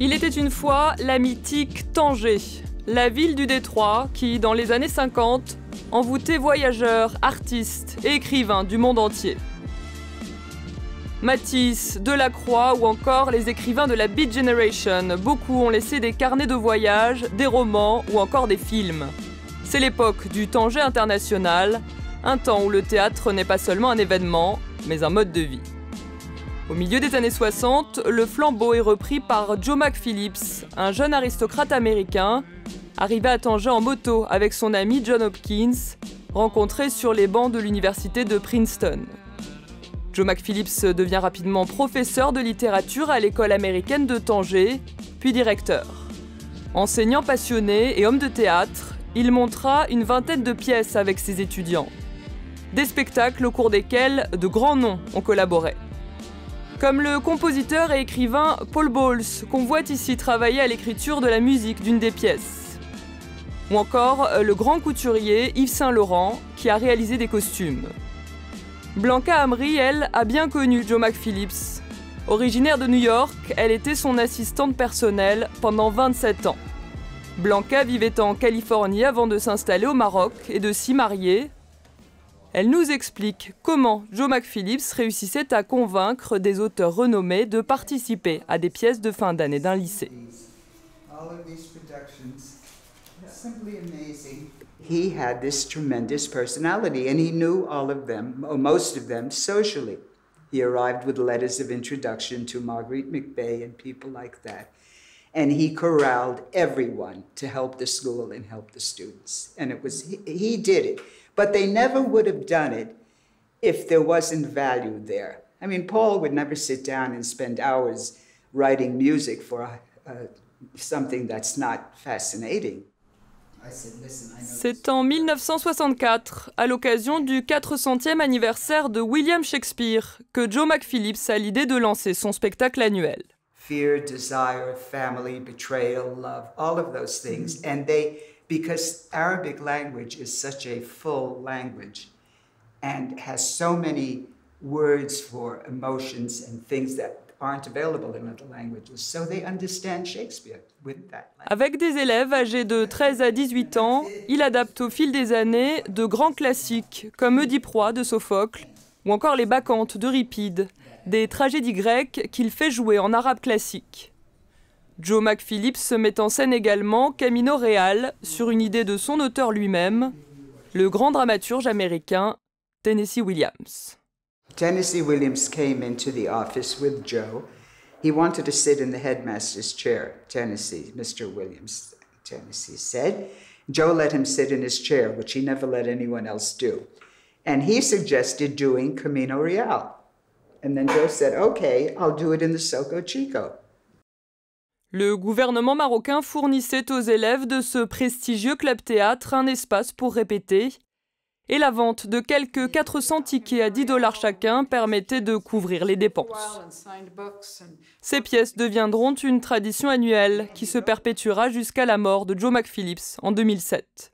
Il était une fois la mythique Tanger, la ville du Détroit qui, dans les années 50, envoûtait voyageurs, artistes et écrivains du monde entier. Matisse, Delacroix ou encore les écrivains de la Beat Generation, beaucoup ont laissé des carnets de voyage, des romans ou encore des films. C'est l'époque du Tanger international, un temps où le théâtre n'est pas seulement un événement, mais un mode de vie. Au milieu des années 60, le flambeau est repris par Joe McPhillips, un jeune aristocrate américain, arrivé à Tanger en moto avec son ami John Hopkins, rencontré sur les bancs de l'université de Princeton. Joe McPhillips devient rapidement professeur de littérature à l'école américaine de Tanger, puis directeur. Enseignant passionné et homme de théâtre, il montra une vingtaine de pièces avec ses étudiants. Des spectacles au cours desquels de grands noms ont collaboré. Comme le compositeur et écrivain Paul Bowles, qu'on voit ici travailler à l'écriture de la musique d'une des pièces. Ou encore le grand couturier Yves Saint Laurent, qui a réalisé des costumes. Blanca Amri, elle, a bien connu Joe McPhillips. Originaire de New York, elle était son assistante personnelle pendant 27 ans. Blanca vivait en Californie avant de s'installer au Maroc et de s'y marier. Elle nous explique comment Joe McPhillips réussissait à convaincre des auteurs renommés de participer à des pièces de fin d'année d'un lycée. He had this tremendous personality, and he knew all of them, or most of them, socially. He arrived with letters of introduction to Marguerite McBay and people like that. And he corralled everyone to help the school and help the students. And it was, he did it. But they never would have done it if there wasn't value there. I mean, Paul would never sit down and spend hours writing music for something that's not fascinating. C'est en 1964, à l'occasion du 400e anniversaire de William Shakespeare, que Joe McPhillips a l'idée de lancer son spectacle annuel. Fear, desire, family, betrayal, love, all of those things. And because Arabic language is such a full language and has so many words for emotions and things that aren't available in other languages, so they understand Shakespeare with that language. Avec des élèves âgés de 13 à 18 ans, il adapte au fil des années de grands classiques comme Oedipe Roi de Sophocle ou encore les Bacchantes d'Euripide, des tragédies grecques qu'il fait jouer en arabe classique. Joe McPhillips met en scène également Camino Real sur une idée de son auteur lui-même, le grand dramaturge américain Tennessee Williams. Tennessee Williams came into the office with Joe. He wanted to sit in the headmaster's chair, Mr. Williams, Tennessee said. Joe let him sit in his chair, which he never let anyone else do. And he suggested doing Camino Real. And then Joe said, okay, I'll do it in the Soco Chico. Le gouvernement marocain fournissait aux élèves de ce prestigieux club théâtre un espace pour répéter, et la vente de quelques 400 tickets à $10 chacun permettait de couvrir les dépenses. Ces pièces deviendront une tradition annuelle qui se perpétuera jusqu'à la mort de Joe McPhillips en 2007.